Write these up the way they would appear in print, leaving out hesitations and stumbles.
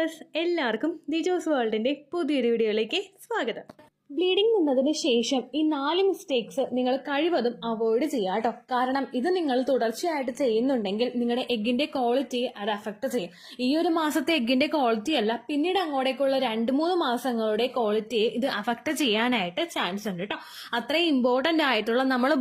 Viewers, എല്ലാവർക്കും ദിജോസ് വേൾഡിന്റെ പുതിയൊരു വീഡിയോയിലേക്ക് സ്വാഗതം. ബ്ലീഡിംഗ് നിന്നതിന് ശേഷം ഈ 4 മിസ്റ്റേക്സ് നിങ്ങൾ കഴിവതും അവോയ്ഡ് ചെയ്യുക കേട്ടോ. കാരണം ഇത് നിങ്ങൾ തുടർച്ചയായിട്ട് ചെയ്യുന്നുണ്ടെങ്കിൽ നിങ്ങളുടെ എഗ്ഗിന്റെ ക്വാളിറ്റിയെ അത് അഫക്ട് ചെയ്യും. ഈ ഒരു മാസത്തെ എഗ്ഗിന്റെ ക്വാളിറ്റി അല്ല, പിന്നീട് അങ്ങോട്ടേക്കുള്ള 2-3 മാസങ്ങളുടെ ക്വാളിറ്റിയെ ഇത് അഫക്ട് ചെയ്യാനായിട്ട് ചാൻസ് ഉണ്ട് കേട്ടോ. അത്രയും ഇമ്പോർട്ടന്റ് ആയിട്ടുള്ള നമ്മൾ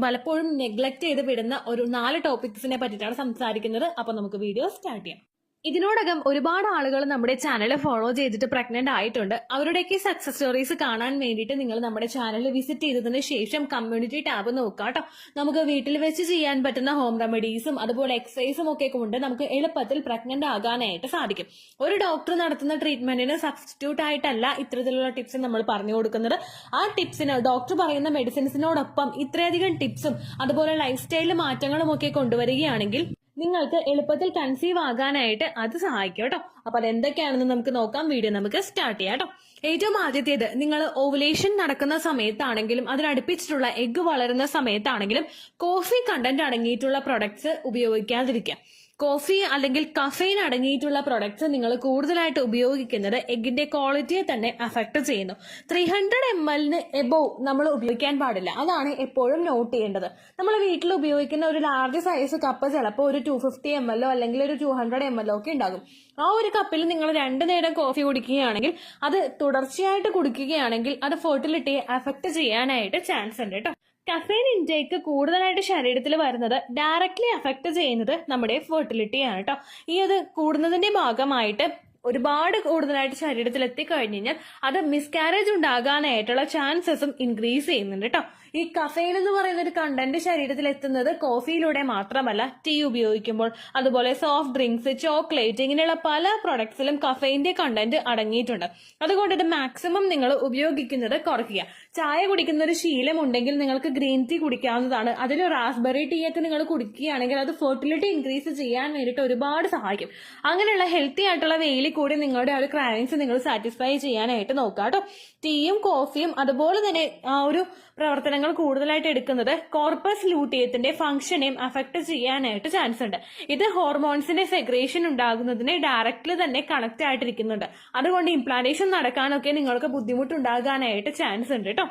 പലപ്പോഴും നെഗ്ലക്ട് ചെയ്ത് വിടുന്ന ഒരു 4 ടോപ്പിക്സിനെ പറ്റിയിട്ടാണ് സംസാരിക്കുന്നത്. അപ്പൊ നമുക്ക് വീഡിയോ സ്റ്റാർട്ട് ചെയ്യാം. ഇതിനോടകം ഒരുപാട് ആളുകൾ നമ്മുടെ ചാനൽ ഫോളോ ചെയ്തിട്ട് പ്രഗ്നന്റ് ആയിട്ടുണ്ട്. അവരുടെയൊക്കെ സക്സസ് സ്റ്റോറീസ് കാണാൻ വേണ്ടിയിട്ട് നിങ്ങൾ നമ്മുടെ ചാനൽ വിസിറ്റ് ചെയ്തതിന് ശേഷം കമ്മ്യൂണിറ്റി ടാബ് നോക്കുക കേട്ടോ. നമുക്ക് വീട്ടിൽ വെച്ച് ചെയ്യാൻ പറ്റുന്ന ഹോം റെമഡീസും അതുപോലെ എക്സസൈസും ഒക്കെ കൊണ്ട് നമുക്ക് എളുപ്പത്തിൽ പ്രഗ്നന്റ് ആകാനായിട്ട് സാധിക്കും. ഒരു ഡോക്ടർ നടത്തുന്ന ട്രീറ്റ്മെന്റിന് സബ്സ്റ്റിറ്റ്യൂട്ട് ആയിട്ടല്ല ഇത്തരത്തിലുള്ള ടിപ്സ് നമ്മൾ പറഞ്ഞു കൊടുക്കുന്നത്. ആ ടിപ്സിന് ഡോക്ടർ പറയുന്ന മെഡിസിൻസിനോടൊപ്പം ഇത്രയധികം ടിപ്സും അതുപോലെ ലൈഫ് സ്റ്റൈൽ മാറ്റങ്ങളും ഒക്കെ കൊണ്ടുവരികയാണെങ്കിൽ നിങ്ങൾക്ക് എളുപ്പത്തിൽ കൺസീവ് ആകാനായിട്ട് അത് സഹായിക്കും കേട്ടോ. അപ്പൊ അതെന്തൊക്കെയാണെന്ന് നമുക്ക് നോക്കാം. വീഡിയോ നമുക്ക് സ്റ്റാർട്ട് ചെയ്യാം കേട്ടോ. ഏറ്റവും ആദ്യത്തേത്, നിങ്ങൾ ഓവുലേഷൻ നടക്കുന്ന സമയത്താണെങ്കിലും അതിനടുപ്പിച്ചിട്ടുള്ള എഗ്ഗ് വളരുന്ന സമയത്താണെങ്കിലും കോഫി കണ്ടന്റ് അടങ്ങിയിട്ടുള്ള പ്രൊഡക്ട്സ് ഉപയോഗിക്കാതിരിക്കുക. കോഫി അല്ലെങ്കിൽ കഫെയിൻ അടങ്ങിയിട്ടുള്ള പ്രൊഡക്ട്സ് നിങ്ങൾ കൂടുതലായിട്ട് ഉപയോഗിക്കുന്നത് എഗ്ഗിന്റെ ക്വാളിറ്റിയെ തന്നെ അഫക്ട് ചെയ്യുന്നു. 300 ml എബോവ് നമ്മൾ ഉപയോഗിക്കാൻ പാടില്ല. അതാണ് എപ്പോഴും നോട്ട് ചെയ്യേണ്ടത്. നമ്മൾ വീട്ടിൽ ഉപയോഗിക്കുന്ന ഒരു ലാർജ് സൈസ് കപ്പ് ചിലപ്പോൾ ഒരു 250 ml അല്ലെങ്കിൽ ഒരു 200 ml ഒക്കെ ഉണ്ടാകും. ആ ഒരു കപ്പിൽ നിങ്ങൾ 2 നേരം കോഫി കുടിക്കുകയാണെങ്കിൽ, അത് തുടർച്ചയായിട്ട് കുടിക്കുകയാണെങ്കിൽ അത് ഫെർട്ടിലിറ്റിയെ അഫക്ട് ചെയ്യാനായിട്ട് ചാൻസ് ഉണ്ട് കേട്ടോ. കഫെയിൻ ഇൻടേക്ക് കൂടുതലായിട്ട് ശരീരത്തിൽ വരുന്നത് ഡയറക്ട്ലി അഫക്ട് ചെയ്യുന്നത് നമ്മുടെ ഫെർട്ടിലിറ്റിയാണ് കേട്ടോ. ഈ അത് കൂടുന്നതിന്റെ ഭാഗമായിട്ട് ഒരുപാട് കൂടുതലായിട്ട് ശരീരത്തിൽ എത്തിക്കഴിഞ്ഞു കഴിഞ്ഞാൽ അത് മിസ്കാരേജ് ഉണ്ടാകാനായിട്ടുള്ള ചാൻസസും ഇൻക്രീസ് ചെയ്യുന്നുണ്ട് കേട്ടോ. ഈ കഫെയിൻ എന്ന് പറയുന്ന ഒരു കണ്ടന്റ് ശരീരത്തിൽ എത്തുന്നത് കോഫിയിലൂടെ മാത്രമല്ല, ടീ ഉപയോഗിക്കുമ്പോൾ അതുപോലെ സോഫ്റ്റ് ഡ്രിങ്ക്സ്, ചോക്ലേറ്റ്, ഇങ്ങനെയുള്ള പല പ്രൊഡക്ട്സിലും കഫെയിന്റെ കണ്ടന്റ് അടങ്ങിയിട്ടുണ്ട്. അതുകൊണ്ട് ഇത് മാക്സിമം നിങ്ങൾ ഉപയോഗിക്കുന്നത് കുറയ്ക്കുക. ചായ കുടിക്കുന്ന ഒരു ശീലം ഉണ്ടെങ്കിൽ നിങ്ങൾക്ക് ഗ്രീൻ ടീ കുടിക്കാവുന്നതാണ്. അതിൽ റാസ്ബെറി ടീ ഒക്കെ നിങ്ങൾ കുടിക്കുകയാണെങ്കിൽ അത് ഫെർട്ടിലിറ്റി ഇൻക്രീസ് ചെയ്യാൻ വേണ്ടിയിട്ട് ഒരുപാട് സഹായിക്കും. അങ്ങനെയുള്ള ഹെൽത്തി ആയിട്ടുള്ള വെയിൽ കൂടി നിങ്ങളുടെ ആ ഒരു ക്രൈംസ് നിങ്ങൾ സാറ്റിസ്ഫൈ ചെയ്യാനായിട്ട് നോക്കുക കേട്ടോ. ടീയും കോഫിയും അതുപോലെ തന്നെ ആ ഒരു പ്രവർത്തനങ്ങൾ കൂടുതലായിട്ട് എടുക്കുന്നത് കോർപ്പസ് ലൂട്ടിയത്തിന്റെ ഫംഗ്ഷനെയും അഫക്ട് ചെയ്യാനായിട്ട് ചാൻസ് ഉണ്ട്. ഇത് ഹോർമോൺസിന്റെ സെക്രേഷൻ ഉണ്ടാകുന്നതിന് ഡയറക്റ്റ്ലി തന്നെ കണക്ട് ആയിട്ടിരിക്കുന്നുണ്ട്. അതുകൊണ്ട് ഇംപ്ലാന്റേഷൻ നടക്കാനൊക്കെ നിങ്ങൾക്ക് ബുദ്ധിമുട്ടുണ്ടാകാനായിട്ട് ചാൻസ് ഉണ്ട് കേട്ടോ.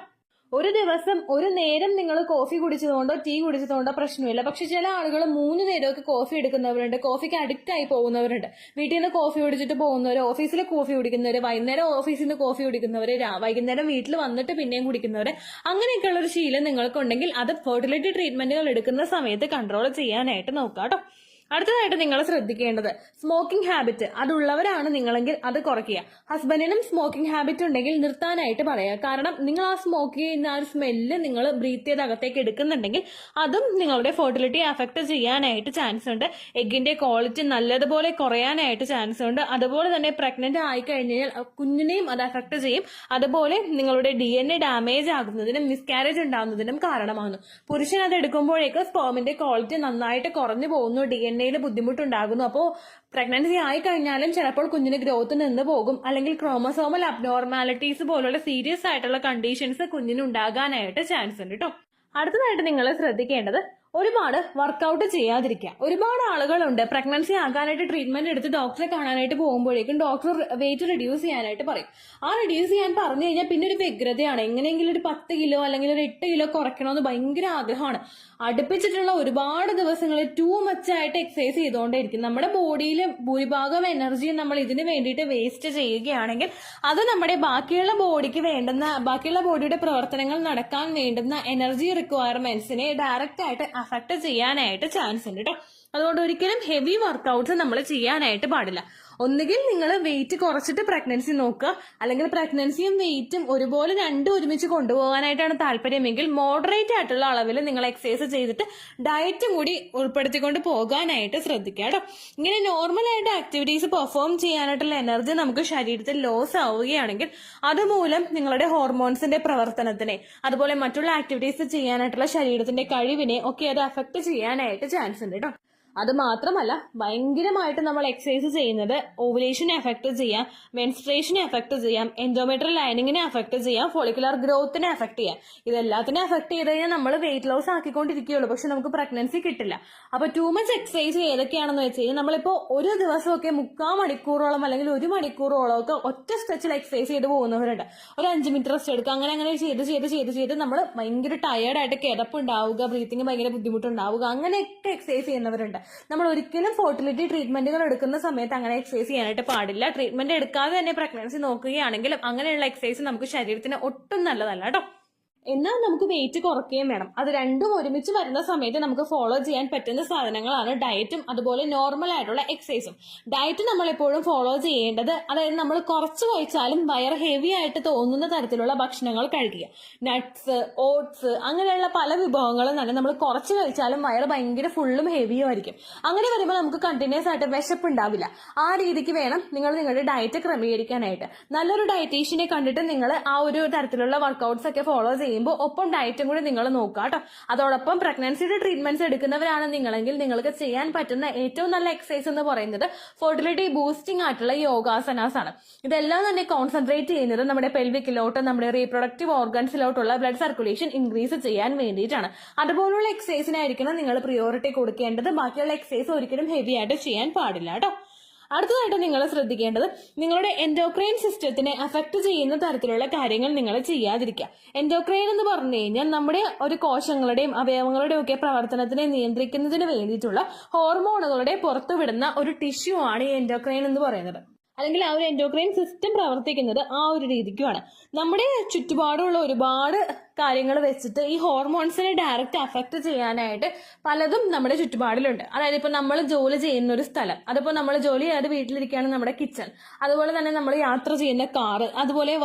ഒരു ദിവസം ഒരു നേരം നിങ്ങൾ കോഫി കുടിച്ചതുകൊണ്ടോ ടീ കുടിച്ചതുകൊണ്ടോ പ്രശ്നമില്ല. പക്ഷെ ചില ആളുകൾ 3 നേരമൊക്കെ കോഫി എടുക്കുന്നവരുണ്ട്, കോഫിക്ക് അഡിക്റ്റ് ആയി പോകുന്നവരുണ്ട്. വീട്ടിൽ നിന്ന് കോഫി കുടിച്ചിട്ട് പോകുന്നവർ, ഓഫീസിൽ കോഫി കുടിക്കുന്നവർ, വൈകുന്നേരം ഓഫീസിൽ നിന്ന് കോഫി കുടിക്കുന്നവർ, വൈകുന്നേരം വീട്ടിൽ വന്നിട്ട് പിന്നെയും കുടിക്കുന്നവർ, അങ്ങനെയൊക്കെയുള്ള ഒരു ശീലം നിങ്ങൾക്കുണ്ടെങ്കിൽ അത് ഫെർട്ടിലിറ്റി ട്രീറ്റ്മെന്റുകൾ എടുക്കുന്ന സമയത്ത് കൺട്രോൾ ചെയ്യാനായിട്ട് നോക്കാം കേട്ടോ. അടുത്തതായിട്ട് നിങ്ങൾ ശ്രദ്ധിക്കേണ്ടത് സ്മോക്കിംഗ് ഹാബിറ്റ് അതുള്ളവരാണ് നിങ്ങളെങ്കിൽ അത് കുറയ്ക്കുക. ഹസ്ബൻഡിനും സ്മോക്കിംഗ് ഹാബിറ്റ് ഉണ്ടെങ്കിൽ നിർത്താനായിട്ട് പറയുക. കാരണം നിങ്ങൾ ആ സ്മോക്ക് ചെയ്യുന്ന ആ ഒരു സ്മെല്ല് നിങ്ങൾ ബ്രീത്ത് ചെയ്ത് അകത്തേക്ക് എടുക്കുന്നുണ്ടെങ്കിൽ അതും നിങ്ങളുടെ ഫെർട്ടിലിറ്റി അഫക്ട് ചെയ്യാനായിട്ട് ചാൻസ് ഉണ്ട്. എഗ്ഗിന്റെ ക്വാളിറ്റി നല്ലതുപോലെ കുറയാനായിട്ട് ചാൻസ് ഉണ്ട്. അതുപോലെ തന്നെ പ്രഗ്നന്റ് ആയി കഴിഞ്ഞാൽ കുഞ്ഞിനെയും അത് അഫക്ട് ചെയ്യും. അതുപോലെ നിങ്ങളുടെ DNA ഡാമേജ് ആകുന്നതിനും മിസ്കാരേജ് ഉണ്ടാകുന്നതിനും കാരണമാകുന്നു. പുരുഷൻ അത് എടുക്കുമ്പോഴേക്ക് സ്പേമിന്റെ ക്വാളിറ്റി നന്നായിട്ട് കുറഞ്ഞു പോകുന്നു, DNA ബുദ്ധിമുട്ടുണ്ടാകുന്നു. അപ്പോൾ പ്രഗ്നൻസി ആയി കഴിഞ്ഞാലും ചിലപ്പോൾ കുഞ്ഞിന് ഗ്രോത്ത് നിന്ന് പോകും, അല്ലെങ്കിൽ ക്രോമസോമൽ അബ്നോർമാലിറ്റീസ് പോലുള്ള സീരിയസ് ആയിട്ടുള്ള കണ്ടീഷൻസ് കുഞ്ഞിന് ഉണ്ടാകാനായിട്ട് ചാൻസ് ഉണ്ട് കേട്ടോ. അടുത്തതായിട്ട് നിങ്ങൾ ശ്രദ്ധിക്കേണ്ടത് ഒരുപാട് വർക്കൗട്ട് ചെയ്യാതിരിക്കുക. ഒരുപാട് ആളുകളുണ്ട് പ്രഗ്നൻസി ആകാനായിട്ട് ട്രീറ്റ്മെന്റ് എടുത്ത് ഡോക്ടറെ കാണാനായിട്ട് പോകുമ്പോഴേക്കും ഡോക്ടർ വെയിറ്റ് റിഡ്യൂസ് ചെയ്യാനായിട്ട് പറയും. ആ റിഡ്യൂസ് ചെയ്യാൻ പറഞ്ഞു കഴിഞ്ഞാൽ പിന്നെ ഒരു വ്യഗ്രതയാണ്. എങ്ങനെയെങ്കിലും ഒരു 10 കിലോ അല്ലെങ്കിൽ ഒരു 8 കിലോ കുറയ്ക്കണമെന്ന് ഭയങ്കര ആഗ്രഹമാണ്. അടുപ്പിച്ചിട്ടുള്ള ഒരുപാട് ദിവസങ്ങളിൽ ടൂ മച്ച് ആയിട്ട് എക്സസൈസ് ചെയ്തുകൊണ്ടേയിരിക്കും. നമ്മുടെ ബോഡിയിൽ ഭൂരിഭാഗം എനർജിയും നമ്മൾ ഇതിന് വേണ്ടിയിട്ട് വേസ്റ്റ് ചെയ്യുകയാണെങ്കിൽ അത് നമ്മുടെ ബാക്കിയുള്ള ബോഡിയുടെ പ്രവർത്തനങ്ങൾ നടക്കാൻ വേണ്ടുന്ന എനർജി റിക്വയർമെന്റ്സിനെ ഡയറക്റ്റ് ആയിട്ട് അഫക്ട് ചെയ്യാനായിട്ട് ചാൻസ് ഉണ്ട് കേട്ടോ. അതുകൊണ്ട് ഒരിക്കലും ഹെവി വർക്കൗട്ട്സ് നമ്മൾ ചെയ്യാനായിട്ട് പാടില്ല. ഒന്നുകിൽ നിങ്ങൾ വെയിറ്റ് കുറച്ചിട്ട് പ്രഗ്നൻസി നോക്കുക, അല്ലെങ്കിൽ പ്രഗ്നൻസിയും വെയിറ്റും ഒരുപോലെ രണ്ടും ഒരുമിച്ച് കൊണ്ടുപോകാനായിട്ടാണ് താല്പര്യമെങ്കിൽ മോഡറേറ്റ് ആയിട്ടുള്ള അളവിൽ നിങ്ങൾ എക്സസൈസ് ചെയ്തിട്ട് ഡയറ്റും കൂടി ഉൾപ്പെടുത്തിക്കൊണ്ട് പോകാനായിട്ട് ശ്രദ്ധിക്കുക കേട്ടോ. ഇങ്ങനെ നോർമലായിട്ട് ആക്ടിവിറ്റീസ് പെർഫോം ചെയ്യാനായിട്ടുള്ള എനർജി നമുക്ക് ശരീരത്തിൽ ലോസ് ആവുകയാണെങ്കിൽ അതുമൂലം നിങ്ങളുടെ ഹോർമോൺസിന്റെ പ്രവർത്തനത്തിനെ അതുപോലെ മറ്റുള്ള ആക്ടിവിറ്റീസ് ചെയ്യാനായിട്ടുള്ള ശരീരത്തിന്റെ കഴിവിനെ ഒക്കെ അത് അഫക്ട് ചെയ്യാനായിട്ട് ചാൻസ് ഉണ്ട് കേട്ടോ. അത് മാത്രമല്ല ഭയങ്കരമായിട്ട് നമ്മൾ എക്സസൈസ് ചെയ്യുന്നത് ഓവുലേഷനെ എഫക്ട് ചെയ്യാം, മെൻസ്ട്രേഷനെ എഫക്ട് ചെയ്യാം, എൻഡോമെട്രിയൽ ലൈനിങ്ങിനെ എഫക്ട് ചെയ്യാം, ഫോളിക്കുലർ ഗ്രോത്തിനെ എഫക്ട് ചെയ്യാം. ഇതെല്ലാത്തിനെ എഫക്ട് ചെയ്ത് കഴിഞ്ഞാൽ നമ്മൾ വെയിറ്റ് ലോസ് ആക്കിക്കൊണ്ടിരിക്കുകയുള്ളൂ, പക്ഷെ നമുക്ക് പ്രഗ്നൻസി കിട്ടില്ല. അപ്പൊ ടൂ മച്ച് എക്സസൈസ് ഏതൊക്കെയാണെന്ന് വെച്ച് കഴിഞ്ഞാൽ നമ്മളിപ്പോ ഒരു ദിവസമൊക്കെ 3/4 മണിക്കൂറോളം അല്ലെങ്കിൽ 1 മണിക്കൂറോളം ഒക്കെ ഒറ്റ സ്ട്രെച്ചിൽ എക്സസൈസ് ചെയ്ത് പോകുന്നവരുണ്ട്. ഒരു 5 മിനിറ്റ് റെസ്റ്റ് എടുക്കുക, അങ്ങനെ ചെയ്ത് നമ്മൾ ഭയങ്കര ടയേർഡായിട്ട് കിടപ്പുണ്ടാവുക, ബ്രീത്തിങ് ഭയങ്കര ബുദ്ധിമുട്ടുണ്ടാവുക, അങ്ങനെയൊക്കെ എക്സസൈസ് ചെയ്യുന്നവരുണ്ട്. നമ്മൾ ഒരിക്കലും ഫെർട്ടിലിറ്റി ട്രീറ്റ്മെന്റുകൾ എടുക്കുന്ന സമയത്ത് അങ്ങനെ എക്സസൈസ് ചെയ്യാനായിട്ട് പാടില്ല. ട്രീറ്റ്മെന്റ് എടുക്കാതെ തന്നെ പ്രഗ്നൻസി നോക്കുകയാണെങ്കിലും അങ്ങനെയുള്ള എക്സസൈസ് നമുക്ക് ശരീരത്തിന് ഒട്ടും നല്ലതല്ല കേട്ടോ. എന്നാൽ നമുക്ക് വെയിറ്റ് കുറയ്ക്കുകയും വേണം. അത് രണ്ടും ഒരുമിച്ച് വരുന്ന സമയത്ത് നമുക്ക് ഫോളോ ചെയ്യാൻ പറ്റുന്ന സാധനങ്ങളാണ് ഡയറ്റും അതുപോലെ നോർമൽ ആയിട്ടുള്ള എക്സസൈസും. ഡയറ്റ് നമ്മൾ എപ്പോഴും ഫോളോ ചെയ്യേണ്ടത്, അതായത് നമ്മൾ കുറച്ച് കഴിച്ചാലും വയറ് ഹെവി ആയിട്ട് തോന്നുന്ന തരത്തിലുള്ള ഭക്ഷണങ്ങൾ കഴിക്കുക. നട്ട്സ്, ഓട്സ്, അങ്ങനെയുള്ള പല വിഭവങ്ങളും തന്നെ നമ്മൾ കുറച്ച് കഴിച്ചാലും വയറ് ഭയങ്കര ഫുള്ളും ഹെവിയും ആയിരിക്കും. അങ്ങനെ വരുമ്പോൾ നമുക്ക് കണ്ടിന്യൂസ് ആയിട്ട് വിശപ്പുണ്ടാവില്ല. ആ രീതിക്ക് വേണം നിങ്ങൾ നിങ്ങളുടെ ഡയറ്റ് ക്രമീകരിക്കാനായിട്ട്. നല്ലൊരു ഡയറ്റീഷ്യനെ കണ്ടിട്ട് നിങ്ങൾ ആ ഒരു തരത്തിലുള്ള വർക്കൗട്ട്സ് ഒക്കെ ഫോളോ ചെയ്യുമ്പോൾ ഒപ്പം ഡയറ്റും കൂടി നിങ്ങൾ നോക്കുക കേട്ടോ. അതോടൊപ്പം പ്രഗ്നൻസിയുടെ ട്രീറ്റ്മെന്റ്സ് എടുക്കുന്നവരാണ് നിങ്ങളെങ്കിൽ നിങ്ങൾക്ക് ചെയ്യാൻ പറ്റുന്ന ഏറ്റവും നല്ല എക്സസൈസ് എന്ന് പറയുന്നത് ഫെർട്ടിലിറ്റി ബൂസ്റ്റിംഗ് ആയിട്ടുള്ള യോഗാസനാസ് ആണ്. ഇതെല്ലാം തന്നെ കോൺസെൻട്രേറ്റ് ചെയ്യുന്നത് നമ്മുടെ പെൽവിക്കിലോട്ട്, നമ്മുടെ റീപ്രൊഡക്റ്റീവ് ഓർഗൻസിലോട്ടുള്ള ബ്ലഡ് സർക്കുലേഷൻ ഇൻക്രീസ് ചെയ്യാൻ വേണ്ടിയിട്ടാണ്. അതുപോലുള്ള എക്സസൈസിനായിരിക്കണം നിങ്ങൾ പ്രിയോറിറ്റി കൊടുക്കേണ്ടത്. ബാക്കിയുള്ള എക്സസൈസ് ഒരിക്കലും ഹെവി ആയിട്ട് ചെയ്യാൻ പാടില്ല കേട്ടോ. അടുത്തതായിട്ട് നിങ്ങൾ ശ്രദ്ധിക്കേണ്ടത് നിങ്ങളുടെ എൻഡോക്രൈൻ സിസ്റ്റത്തിനെ അഫക്ട് ചെയ്യുന്ന തരത്തിലുള്ള കാര്യങ്ങൾ നിങ്ങൾ ചെയ്യാതിരിക്കുക. എൻഡോക്രൈൻ എന്ന് പറഞ്ഞു കഴിഞ്ഞാൽ നമ്മുടെ ഒരു കോശങ്ങളുടെയും അവയവങ്ങളുടെയും ഒക്കെ പ്രവർത്തനത്തിനെ നിയന്ത്രിക്കുന്നതിന് വേണ്ടിയിട്ടുള്ള ഹോർമോണുകളുടെ പുറത്തുവിടുന്ന ഒരു ടിഷ്യൂ ആണ് ഈ എൻഡോക്രൈൻ എന്ന് പറയുന്നത്. അല്ലെങ്കിൽ ആ ഒരു എൻഡോക്രൈൻ സിസ്റ്റം പ്രവർത്തിക്കുന്നത് ആ ഒരു രീതിക്കുമാണ്. നമ്മുടെ ചുറ്റുപാടുള്ള ഒരുപാട് കാര്യങ്ങൾ വെച്ചിട്ട് ഈ ഹോർമോൺസിനെ ഡയറക്റ്റ് അഫക്ട് ചെയ്യാനായിട്ട് പലതും നമ്മുടെ ചുറ്റുപാടിലുണ്ട്. അതായത് ഇപ്പൊ നമ്മൾ ജോലി ചെയ്യുന്ന ഒരു സ്ഥലം, അതിപ്പോ നമ്മൾ ജോലി ചെയ്യാതെ വീട്ടിലിരിക്കുകയാണ് നമ്മുടെ കിച്ചൺ, അതുപോലെ തന്നെ നമ്മൾ യാത്ര ചെയ്യുന്ന കാറ്, അതുപോലെ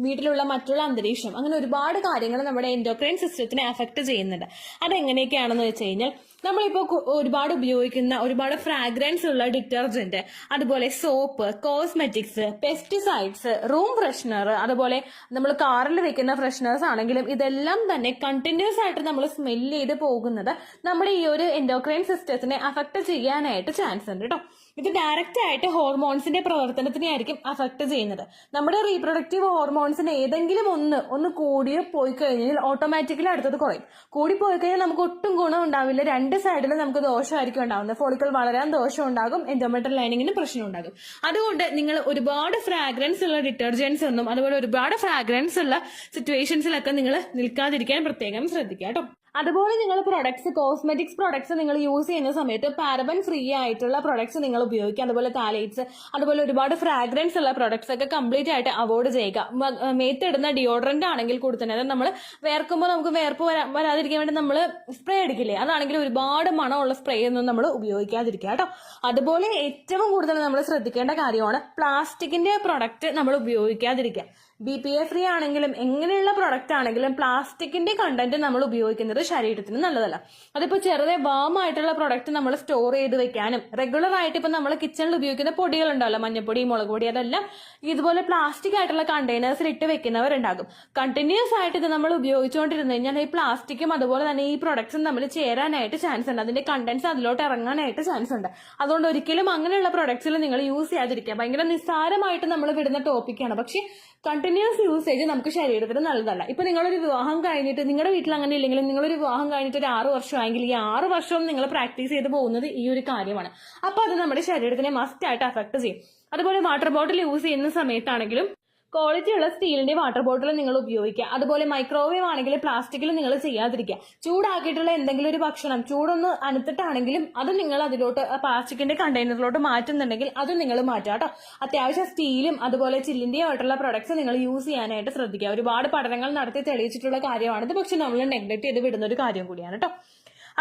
വീട്ടിലുള്ള മറ്റുള്ള അന്തരീക്ഷം, അങ്ങനെ ഒരുപാട് കാര്യങ്ങൾ നമ്മുടെ എൻഡോക്രൈൻ സിസ്റ്റത്തിനെ അഫക്ട് ചെയ്യുന്നുണ്ട്. അതെങ്ങനെയൊക്കെയാണെന്ന് വെച്ച് കഴിഞ്ഞാൽ നമ്മളിപ്പോൾ ഒരുപാട് ഉപയോഗിക്കുന്ന ഒരുപാട് ഫ്രാഗ്രൻസ് ഉള്ള ഡിറ്റർജന്റ്, അതുപോലെ soap, cosmetics, pesticides, room freshener, അതുപോലെ നമ്മൾ കാറിൽ വെക്കുന്ന ഫ്രഷ്നേഴ്സ് ആണെങ്കിലും ഇതെല്ലാം തന്നെ കണ്ടിന്യൂസ് ആയിട്ട് നമ്മൾ സ്മെല് ചെയ്ത് പോകുന്നത് നമ്മുടെ ഈ ഒരു എൻഡോക്രൈൻ സിസ്റ്റത്തിനെ അഫക്ട് ചെയ്യാനായിട്ട് ചാൻസ് ഉണ്ട് കേട്ടോ. ഇത് ഡയറക്റ്റ് ആയിട്ട് ഹോർമോൺസിന്റെ പ്രവർത്തനത്തിനെ ആയിരിക്കും അഫക്ട് ചെയ്യുന്നത്. നമ്മുടെ റീപ്രൊഡക്റ്റീവ് ഹോർമോൺസിന് ഏതെങ്കിലും ഒന്ന് കൂടി പോയി കഴിഞ്ഞാൽ ഓട്ടോമാറ്റിക്കലി അടുത്തത് കുറയും. കൂടി പോയി കഴിഞ്ഞാൽ നമുക്ക് ഒട്ടും ഗുണം ഉണ്ടാവില്ല. രണ്ട് സൈഡിലും നമുക്ക് ദോഷമായിരിക്കും ഉണ്ടാകുന്നത്. ഫോളിക്കിൾ വളരാൻ ദോഷം ഉണ്ടാകും, എൻഡോമെട്രിയൽ ലൈനിങ്ങിന് പ്രശ്നം ഉണ്ടാകും. അതുകൊണ്ട് നിങ്ങൾ ഒരുപാട് ഫ്രാഗ്രൻസ് ഉള്ള ഡിറ്റർജൻസ് ഒന്നും അതുപോലെ ഒരുപാട് ഫ്രാഗ്രൻസ് ഉള്ള സിറ്റുവേഷൻസിലൊക്കെ നിങ്ങൾ നിൽക്കാതിരിക്കാൻ പ്രത്യേകം ശ്രദ്ധിക്കുക കേട്ടോ. അതുപോലെ നിങ്ങൾ പ്രൊഡക്ട്സ്, കോസ്മെറ്റിക്സ് പ്രൊഡക്ട്സ് നിങ്ങൾ യൂസ് ചെയ്യുന്ന സമയത്ത് പാരബൻ ഫ്രീ ആയിട്ടുള്ള പ്രൊഡക്ട്സ് നിങ്ങൾ ഉപയോഗിക്കുക. അതുപോലെ താലേറ്റ്സ്, അതുപോലെ ഒരുപാട് ഫ്രാഗ്രൻസ് ഉള്ള പ്രൊഡക്ട്സ് ഒക്കെ കംപ്ലീറ്റ് ആയിട്ട് അവോയ്ഡ് ചെയ്യുക. മേത്തിടുന്ന ഡിയോഡറന്റ് ആണെങ്കിൽ കൂടി തന്നെ, അതായത് നമ്മൾ വേർക്കുമ്പോൾ നമുക്ക് വേർപ്പ് വരാതിരിക്കാൻ വേണ്ടി നമ്മൾ സ്പ്രേ അടിക്കില്ലേ, അതാണെങ്കിൽ ഒരുപാട് മണമുള്ള സ്പ്രേ ഒന്നും നമ്മൾ ഉപയോഗിക്കാതിരിക്കുക കേട്ടോ. അതുപോലെ ഏറ്റവും കൂടുതൽ നമ്മൾ ശ്രദ്ധിക്കേണ്ട കാര്യമാണ് പ്ലാസ്റ്റിക്കിന്റെ പ്രൊഡക്റ്റ് നമ്മൾ ഉപയോഗിക്കാതിരിക്കുക. BPA ഫ്രീ ആണെങ്കിലും എങ്ങനെയുള്ള പ്രൊഡക്റ്റ് ആണെങ്കിലും പ്ലാസ്റ്റിക്കിന്റെ കണ്ടന്റ് നമ്മൾ ഉപയോഗിക്കുന്നത് ശരീരത്തിന് നല്ലതല്ല. അതിപ്പോ ചെറുതെ വാം ആയിട്ടുള്ള പ്രൊഡക്റ്റ് നമ്മൾ സ്റ്റോർ ചെയ്ത് വെക്കാനും റെഗുലർ ആയിട്ട് ഇപ്പൊ നമ്മൾ കിച്ചണിൽ ഉപയോഗിക്കുന്ന പൊടികൾ ഉണ്ടാവല്ലോ, മഞ്ഞപ്പൊടി, മുളക് പൊടി, അതെല്ലാം ഇതുപോലെ പ്ലാസ്റ്റിക് ആയിട്ടുള്ള കണ്ടെയ്നേഴ്സിൽ ഇട്ട് വെക്കുന്നവരുണ്ടാകും. കണ്ടിന്യൂസ് ആയിട്ട് ഇത് നമ്മൾ ഉപയോഗിച്ചുകൊണ്ടിരുന്നു കഴിഞ്ഞാൽ ഈ പ്ലാസ്റ്റിക്കും അതുപോലെ തന്നെ ഈ പ്രൊഡക്ട്സും തമ്മിൽ ചേരാനായിട്ട് ചാൻസ് ഉണ്ട്, അതിന്റെ കണ്ടന്റ്സ് അതിലോട്ട് ഇറങ്ങാനായിട്ട് ചാൻസ് ഉണ്ട്. അതുകൊണ്ട് ഒരിക്കലും അങ്ങനെയുള്ള പ്രൊഡക്ട്സിൽ നിങ്ങൾ യൂസ് ചെയ്യാതിരിക്കുക. ഭയങ്കര നിസ്സാരമായിട്ട് നമ്മൾ വിടുന്ന ടോപ്പിക്കാണ്, പക്ഷെ കണ്ടിന്യൂസ് യൂസേജ് നമുക്ക് ശരീരത്തിന് നല്ലതല്ല. ഇപ്പൊ നിങ്ങളൊരു വിവാഹം കഴിഞ്ഞിട്ട്, നിങ്ങളുടെ വീട്ടിൽ അങ്ങനെ ഇല്ലെങ്കിലും നിങ്ങളൊരു വിവാഹം കഴിഞ്ഞിട്ട് ഒരു 6 വർഷമായെങ്കിൽ ഈ 6 വർഷവും നിങ്ങൾ പ്രാക്ടീസ് ചെയ്ത് പോകുന്നത് ഈ ഒരു കാര്യമാണ്. അപ്പൊ അത് നമ്മുടെ ശരീരത്തിനെ മസ്റ്റ് ആയിട്ട് അഫക്ട് ചെയ്യും. അതുപോലെ വാട്ടർ ബോട്ടിൽ യൂസ് ചെയ്യുന്ന സമയത്താണെങ്കിലും ക്വാളിറ്റി ഉള്ള സ്റ്റീലിന്റെ വാട്ടർ ബോട്ടിൽ നിങ്ങൾ ഉപയോഗിക്കുക. അതുപോലെ മൈക്രോവേവ് ആണെങ്കിൽ പ്ലാസ്റ്റിക്കിൽ നിങ്ങൾ ചെയ്യാതിരിക്കുക. ചൂടാക്കിയിട്ടുള്ള എന്തെങ്കിലും ഒരു ഭക്ഷണം ചൂടൊന്ന് അണുത്തിട്ടാണെങ്കിലും അത് നിങ്ങൾ അതിലോട്ട് പ്ലാസ്റ്റിക്കിന്റെ കണ്ടെയ്നറിലോട്ട് മാറ്റുന്നുണ്ടെങ്കിൽ അതും നിങ്ങൾ മാറ്റുക കേട്ടോ. അത്യാവശ്യം സ്റ്റീലും അതുപോലെ ചില്ലിന്റെയും ആയിട്ടുള്ള പ്രൊഡക്ട്സ് നിങ്ങൾ യൂസ് ചെയ്യാനായിട്ട് ശ്രദ്ധിക്കുക. ഒരുപാട് പഠനങ്ങൾ നടത്തി തെളിയിച്ചിട്ടുള്ള കാര്യമാണിത്, പക്ഷെ നമ്മൾ നെഗ്ലക്ട് ചെയ്ത് വിടുന്ന ഒരു കാര്യം കൂടിയാണ് കേട്ടോ.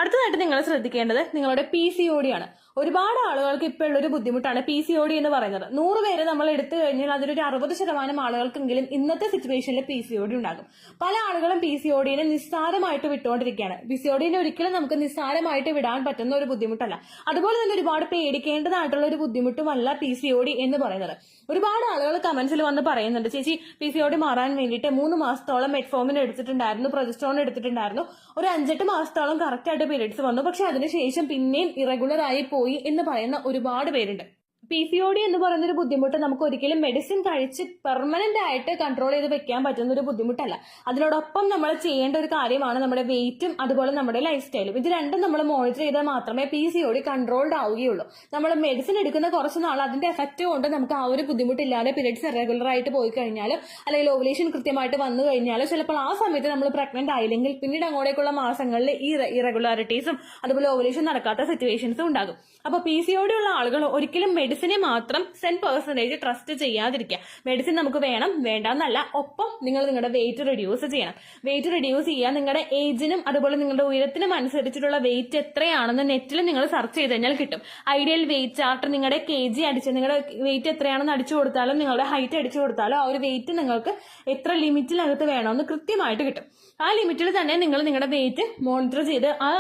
അടുത്തതായിട്ട് നിങ്ങൾ ശ്രദ്ധിക്കേണ്ടത് നിങ്ങളുടെ PCOD ആണ്. ഒരുപാട് ആളുകൾക്ക് ഇപ്പോൾ ഉള്ളൊരു ബുദ്ധിമുട്ടാണ് PCOD എന്ന് പറയുന്നത്. 100 പേര് നമ്മൾ എടുത്തു കഴിഞ്ഞാൽ അതിലൊരു 60% ആളുകൾക്കെങ്കിലും ഇന്നത്തെ സിറ്റുവേഷനിൽ PCOD ഉണ്ടാകും. പല ആളുകളും PCODനെ നിസ്സാരമായിട്ട് വിട്ടുകൊണ്ടിരിക്കുകയാണ്. PCODനെ ഒരിക്കലും നമുക്ക് നിസ്സാരമായിട്ട് വിടാൻ പറ്റുന്ന ഒരു ബുദ്ധിമുട്ടല്ല. അതുപോലെ തന്നെ ഒരുപാട് പേടിക്കേണ്ടതായിട്ടുള്ള ഒരു ബുദ്ധിമുട്ടുമല്ല PCOD എന്ന് പറയുന്നത്. ഒരുപാട് ആളുകൾ കമന്റ്സിൽ വന്ന് പറയുന്നുണ്ട്, ചേച്ചി PCOD മാറാൻ വേണ്ടിയിട്ട് 3 മാസത്തോളം മെറ്റ്ഫോമിൻ എടുത്തിട്ടുണ്ടായിരുന്നു, പ്രൊജസ്ട്രോൺ എടുത്തിട്ടുണ്ടായിരുന്നു, ഒരു 5-8 മാസത്തോളം കറക്റ്റ് ആയിട്ട് പീരീഡ്സ് വന്നു, പക്ഷെ അതിനുശേഷം പിന്നെയും ഇറഗുലർ ആയി പോയി എന്ന് പറയുന്ന ഒരുപാട് പേരുണ്ട്. PCOD എന്ന് പറയുന്ന ഒരു ബുദ്ധിമുട്ട് നമുക്ക് ഒരിക്കലും മെഡിസിൻ കഴിച്ച് പെർമനന്റ് ആയിട്ട് കൺട്രോൾ ചെയ്ത് വെക്കാൻ പറ്റുന്ന ഒരു ബുദ്ധിമുട്ടല്ല. അതിനോടൊപ്പം നമ്മൾ ചെയ്യേണ്ട ഒരു കാര്യമാണ് നമ്മുടെ വെയിറ്റും അതുപോലെ നമ്മുടെ ലൈഫ് സ്റ്റൈലും. ഇത് രണ്ടും നമ്മൾ മോണിറ്റർ ചെയ്താൽ മാത്രമേ PCOD കൺട്രോൾഡ് ആവുകയുള്ളൂ. നമ്മൾ മെഡിസിൻ എടുക്കുന്ന കുറച്ച് നാൾ അതിന്റെ എഫക്റ്റ് കൊണ്ട് നമുക്ക് ആ ഒരു ബുദ്ധിമുട്ടില്ലാതെ പീരീഡ്സ് ഇറഗുലർ ആയിട്ട് പോയി കഴിഞ്ഞാലോ അല്ലെങ്കിൽ ഓവുലേഷൻ കൃത്യമായിട്ട് വന്നു കഴിഞ്ഞാലോ ചിലപ്പോൾ ആ സമയത്ത് നമ്മൾ പ്രഗ്നന്റ് ആയില്ലെങ്കിൽ പിന്നീട് അങ്ങോട്ടേക്കുള്ള മാസങ്ങളിൽ ഈ ഇറഗുലാരിറ്റീസും അതുപോലെ ഓവുലേഷൻ നടക്കാത്ത സിറ്റുവേഷൻസും ഉണ്ടാകും. അപ്പൊ PCOD ഉള്ള ആളുകൾ ഒരിക്കലും മെഡിസിനെ മാത്രം 10% ട്രസ്റ്റ് ചെയ്യാതിരിക്കുക. മെഡിസിൻ നമുക്ക് വേണം വേണ്ടെന്നല്ല, ഒപ്പം നിങ്ങൾ നിങ്ങളുടെ വെയിറ്റ് റെഡ്യൂസ് ചെയ്യണം. വെയിറ്റ് റെഡ്യൂസ് ചെയ്യുക, നിങ്ങളുടെ ഏജിനും അതുപോലെ നിങ്ങളുടെ ഉയരത്തിനും അനുസരിച്ചിട്ടുള്ള വെയിറ്റ് എത്രയാണെന്ന് നെറ്റിൽ നിങ്ങൾ സെർച്ച് ചെയ്ത് കഴിഞ്ഞാൽ കിട്ടും. ഐഡിയൽ വെയിറ്റ് ചാർട്ട് നിങ്ങളുടെ KG അടിച്ച് നിങ്ങളുടെ വെയിറ്റ് എത്രയാണെന്ന് അടിച്ചു കൊടുത്താലും നിങ്ങളുടെ ഹൈറ്റ് അടിച്ചു കൊടുത്താലും ആ ഒരു വെയിറ്റ് നിങ്ങൾക്ക് എത്ര ലിമിറ്റിനകത്ത് വേണമെന്ന് കൃത്യമായിട്ട് കിട്ടും. ആ ലിമിറ്റിൽ തന്നെ നിങ്ങൾ നിങ്ങളുടെ വെയിറ്റ് മോണിറ്റർ ചെയ്ത് ആ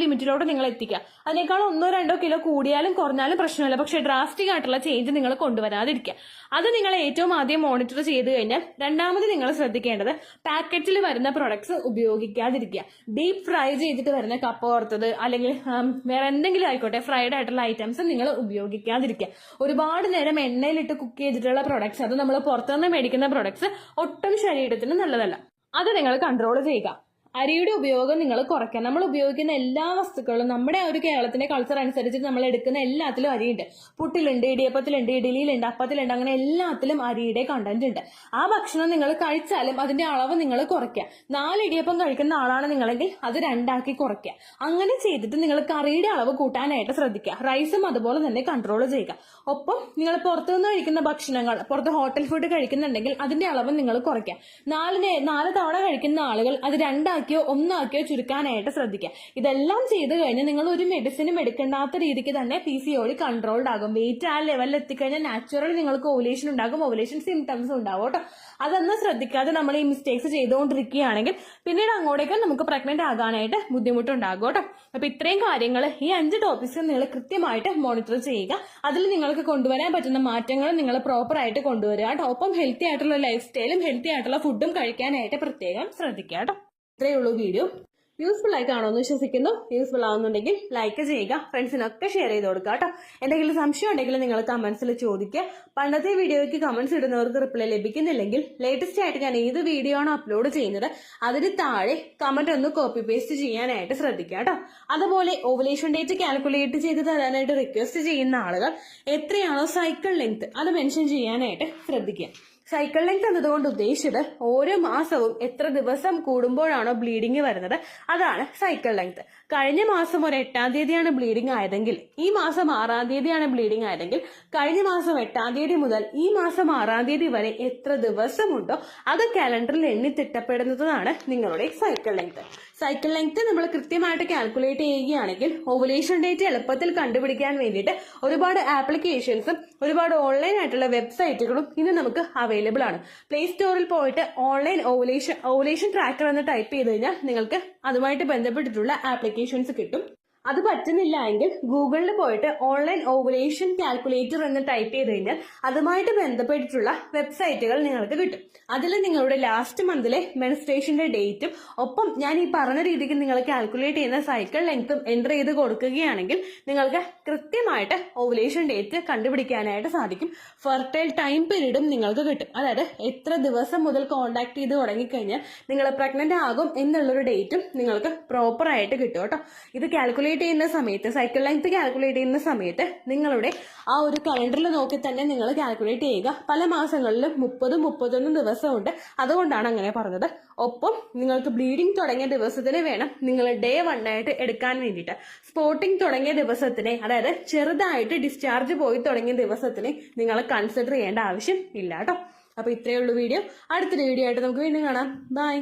ലിമിറ്റിലോട്ട് നിങ്ങൾ എത്തിക്കുക. അതിനേക്കാൾ 1-2 കിലോ കൂടിയാലും കുറഞ്ഞാലും പ്രശ്നമില്ല, പക്ഷെ ഡ്രാസ്റ്റിക് ആയിട്ടുള്ള ചേഞ്ച് നിങ്ങൾ കൊണ്ടുവരാതിരിക്കുക. അത് നിങ്ങൾ ഏറ്റവും ആദ്യം മോണിറ്റർ ചെയ്ത് കഴിഞ്ഞാൽ രണ്ടാമത് നിങ്ങൾ ശ്രദ്ധിക്കേണ്ടത് പാക്കറ്റിൽ വരുന്ന പ്രൊഡക്ട്സ് ഉപയോഗിക്കാതിരിക്കുക. ഡീപ് ഫ്രൈ ചെയ്തിട്ട് വരുന്ന കപ്പ വറുത്തത് അല്ലെങ്കിൽ വേറെ എന്തെങ്കിലും ആയിക്കോട്ടെ ഫ്രൈഡ് ആയിട്ടുള്ള ഐറ്റംസ് നിങ്ങൾ ഉപയോഗിക്കാതിരിക്കുക. ഒരുപാട് നേരം എണ്ണയിലിട്ട് കുക്ക് ചെയ്തിട്ടുള്ള പ്രൊഡക്ട്സ്, അത് നമ്മൾ പുറത്തുനിന്ന് മേടിക്കുന്ന പ്രൊഡക്ട്സ് ഒട്ടും ശരീരത്തിന് നല്ലതല്ല. അത് നിങ്ങൾ കൺട്രോൾ ചെയ്യുക. അരിയുടെ ഉപയോഗം നിങ്ങൾ കുറയ്ക്കുക. നമ്മൾ ഉപയോഗിക്കുന്ന എല്ലാ വസ്തുക്കളും നമ്മുടെ ആ ഒരു കേരളത്തിന്റെ കൾച്ചർ അനുസരിച്ച് നമ്മൾ എടുക്കുന്ന എല്ലാത്തിലും അരിയുണ്ട്. പുട്ടിലുണ്ട്, ഇടിയപ്പത്തിലുണ്ട്, ഇഡലിയിലുണ്ട്, അപ്പത്തിലുണ്ട്, അങ്ങനെ എല്ലാത്തിലും അരിയുടെ കണ്ടന്റ് ഉണ്ട്. ആ ഭക്ഷണം നിങ്ങൾ കഴിച്ചാലും അതിന്റെ അളവ് നിങ്ങൾ കുറയ്ക്കുക. 4 ഇടിയപ്പം കഴിക്കുന്ന ആളാണ് നിങ്ങളെങ്കിൽ അത് 2 ആക്കി കുറയ്ക്കുക. അങ്ങനെ ചെയ്തിട്ട് നിങ്ങൾ കറിയുടെ അളവ് കൂട്ടാനായിട്ട് ശ്രദ്ധിക്കുക. റൈസും അതുപോലെ തന്നെ കൺട്രോൾ ചെയ്യുക. ഒപ്പം നിങ്ങൾ പുറത്തുനിന്ന് കഴിക്കുന്ന ഭക്ഷണങ്ങൾ, പുറത്ത് ഹോട്ടൽ ഫുഡ് കഴിക്കുന്നുണ്ടെങ്കിൽ അതിന്റെ അളവ് നിങ്ങൾ കുറയ്ക്കുക. 4 തവണ കഴിക്കുന്ന ആളുകൾ അത് 2 1 ആക്കിയോ ചുരുക്കാനായിട്ട് ശ്രദ്ധിക്കുക. ഇതെല്ലാം ചെയ്തു കഴിഞ്ഞാൽ നിങ്ങൾ ഒരു മെഡിസിനും എടുക്കേണ്ടാത്ത രീതിക്ക് തന്നെ PCOD കൺട്രോൾഡ് ആകും. വെയിറ്റ് ആ ലെവലിൽ എത്തിക്കഴിഞ്ഞാൽ നാച്ചുറലി നിങ്ങൾക്ക് ഓവുലേഷൻ ഉണ്ടാകും, ഓവുലേഷൻ സിംറ്റംസ് ഉണ്ടാവും കേട്ടോ. അതൊന്നും ശ്രദ്ധിക്കാതെ നമ്മൾ ഈ മിസ്റ്റേക്സ് ചെയ്തുകൊണ്ടിരിക്കുകയാണെങ്കിൽ പിന്നീട് അങ്ങോട്ടേക്ക് നമുക്ക് പ്രഗ്നന്റ് ആകാനായിട്ട് ബുദ്ധിമുട്ടുണ്ടാകും കേട്ടോ. അപ്പൊ ഇത്രയും കാര്യങ്ങൾ, ഈ 5 ടോപ്പിക്സ് നിങ്ങൾ കൃത്യമായിട്ട് മോണിറ്റർ ചെയ്യുക. അതിൽ നിങ്ങൾക്ക് കൊണ്ടുവരാൻ പറ്റുന്ന മാറ്റങ്ങൾ നിങ്ങൾ പ്രോപ്പർ ആയിട്ട് കൊണ്ടുവരിക കേട്ടോ. ഒപ്പം ഹെൽത്തി ആയിട്ടുള്ള ലൈഫ് സ്റ്റൈലും ഹെൽത്തി ആയിട്ടുള്ള ഫുഡും കഴിക്കാനായിട്ട് പ്രത്യേകം ശ്രദ്ധിക്കുക കേട്ടോ. ഇത്രയേ ഉള്ളൂ വീഡിയോ. യൂസ്ഫുൾ ആയി കാണുമെന്ന് വിശ്വസിക്കുന്നു. യൂസ്ഫുൾ ആവുന്നുണ്ടെങ്കിൽ ലൈക്ക് ചെയ്യുക, ഫ്രണ്ട്സിനൊക്കെ ഷെയർ ചെയ്ത് കൊടുക്കുക കേട്ടോ. എന്തെങ്കിലും സംശയം ഉണ്ടെങ്കിൽ നിങ്ങൾ കമന്റ്സിൽ ചോദിക്കുക. പണ്ടത്തെ വീഡിയോയ്ക്ക് കമന്റ്സ് ഇടുന്നവർക്ക് റിപ്ലൈ ലഭിക്കുന്നില്ലെങ്കിൽ ലേറ്റസ്റ്റ് ആയിട്ട് ഞാൻ ഏത് വീഡിയോ ആണ് അപ്ലോഡ് ചെയ്യുന്നത് അതിന് താഴെ കമന്റ് ഒന്ന് കോപ്പി പേസ്റ്റ് ചെയ്യാനായിട്ട് ശ്രദ്ധിക്കുക കേട്ടോ. അതുപോലെ ഓവുലേഷൻ ഡേറ്റ് കാൽക്കുലേറ്റ് ചെയ്ത് തരാനായിട്ട് റിക്വസ്റ്റ് ചെയ്യുന്ന ആളുകൾ എത്രയാണോ സൈക്കിൾ ലെങ്ത് അത് മെൻഷൻ ചെയ്യാനായിട്ട് ശ്രദ്ധിക്കുക. സൈക്കിൾ ലെങ്ത് എന്നതുകൊണ്ട് ഉദ്ദേശിച്ചത് ഓരോ മാസവും എത്ര ദിവസം കൂടുമ്പോഴാണോ ബ്ലീഡിങ് വരുന്നത് അതാണ് സൈക്കിൾ ലെങ്ത്. കഴിഞ്ഞ മാസം ഒരു 8-ാം തീയതിയാണ് ബ്ലീഡിങ് ആയതെങ്കിൽ ഈ മാസം 6-ാം തീയതിയാണ് ബ്ലീഡിങ് ആയതെങ്കിൽ കഴിഞ്ഞ മാസം 8-ാം തീയതി മുതൽ ഈ മാസം 6-ാം തീയതി വരെ എത്ര ദിവസമുണ്ടോ അത് കാലണ്ടറിൽ എണ്ണി തിട്ടപ്പെടുന്നതാണ് നിങ്ങളുടെ സൈക്കിൾ ലെങ്ത്. സൈക്കിൾ ലെങ്ത് നമ്മൾ കൃത്യമായിട്ട് കാൽക്കുലേറ്റ് ചെയ്യുകയാണെങ്കിൽ ഓവുലേഷൻ ഡേറ്റ് എളുപ്പത്തിൽ കണ്ടുപിടിക്കാൻ വേണ്ടിയിട്ട് ഒരുപാട് ആപ്ലിക്കേഷൻസും ഒരുപാട് ഓൺലൈൻ ആയിട്ടുള്ള വെബ്സൈറ്റുകളും ഇന്ന് നമുക്ക് അവൈലബിൾ ആണ്. പ്ലേ സ്റ്റോറിൽ പോയിട്ട് ഓൺലൈൻ ഓവുലേഷൻ ട്രാക്കർ എന്ന് ടൈപ്പ് ചെയ്ത് കഴിഞ്ഞാൽ നിങ്ങൾക്ക് അതുമായിട്ട് ബന്ധപ്പെട്ടിട്ടുള്ള ആപ്ലിക്കേഷൻസ് കിട്ടും. അത് പറ്റുന്നില്ല എങ്കിൽ ഗൂഗിളിൽ പോയിട്ട് ഓൺലൈൻ ഓവുലേഷൻ കാൽക്കുലേറ്റർ എന്ന് ടൈപ്പ് ചെയ്ത് കഴിഞ്ഞാൽ അതുമായിട്ട് ബന്ധപ്പെട്ടിട്ടുള്ള വെബ്സൈറ്റുകൾ നിങ്ങൾക്ക് കിട്ടും. അതിൽ നിങ്ങളുടെ ലാസ്റ്റ് മന്തിലെ മെൻസ്ട്രേഷന്റെ ഡേറ്റും ഒപ്പം ഞാൻ ഈ പറഞ്ഞ രീതിക്ക് നിങ്ങൾ കാൽക്കുലേറ്റ് ചെയ്യുന്ന സൈക്കിൾ ലെങ്ത്തും എൻ്റർ ചെയ്ത് കൊടുക്കുകയാണെങ്കിൽ നിങ്ങൾക്ക് കൃത്യമായിട്ട് ഓവുലേഷൻ ഡേറ്റ് കണ്ടുപിടിക്കാനായിട്ട് സാധിക്കും. ഫെർട്ടൈൽ ടൈം പീരീഡും നിങ്ങൾക്ക് കിട്ടും. അതായത് എത്ര ദിവസം മുതൽ കോണ്ടാക്ട് ചെയ്ത് തുടങ്ങിക്കഴിഞ്ഞാൽ നിങ്ങൾ പ്രഗ്നന്റ് ആകും എന്നുള്ളൊരു ഡേറ്റും നിങ്ങൾക്ക് പ്രോപ്പർ ആയിട്ട് കിട്ടും കേട്ടോ. ഇത് കാൽക്കുലേറ്റ് ചെയ്യുന്ന സമയത്ത് സൈക്കിൾ ലെങ്ത് കാൽക്കുലേറ്റ് ചെയ്യുന്ന സമയത്ത് നിങ്ങളുടെ ആ ഒരു കലണ്ടറിൽ നോക്കി തന്നെ നിങ്ങൾ കാൽക്കുലേറ്റ് ചെയ്യുക. പല മാസങ്ങളിലും 30-31 ദിവസമുണ്ട്, അതുകൊണ്ടാണ് അങ്ങനെ പറഞ്ഞത്. ഒപ്പം നിങ്ങൾക്ക് ബ്ലീഡിങ് തുടങ്ങിയ ദിവസത്തിന് വേണം നിങ്ങൾ ഡേ 1 ആയിട്ട് എടുക്കാൻ വേണ്ടിയിട്ട്. സ്പോട്ടിങ് തുടങ്ങിയ ദിവസത്തിനെ, അതായത് ചെറുതായിട്ട് ഡിസ്ചാർജ് പോയി തുടങ്ങിയ ദിവസത്തിനെ നിങ്ങൾ കൺസിഡർ ചെയ്യേണ്ട ആവശ്യം ഇല്ല കേട്ടോ. അപ്പൊ ഇത്രയേ ഉള്ളൂ വീഡിയോ. അടുത്തൊരു വീഡിയോ ആയിട്ട് നമുക്ക് വീണ്ടും കാണാം. ബൈ.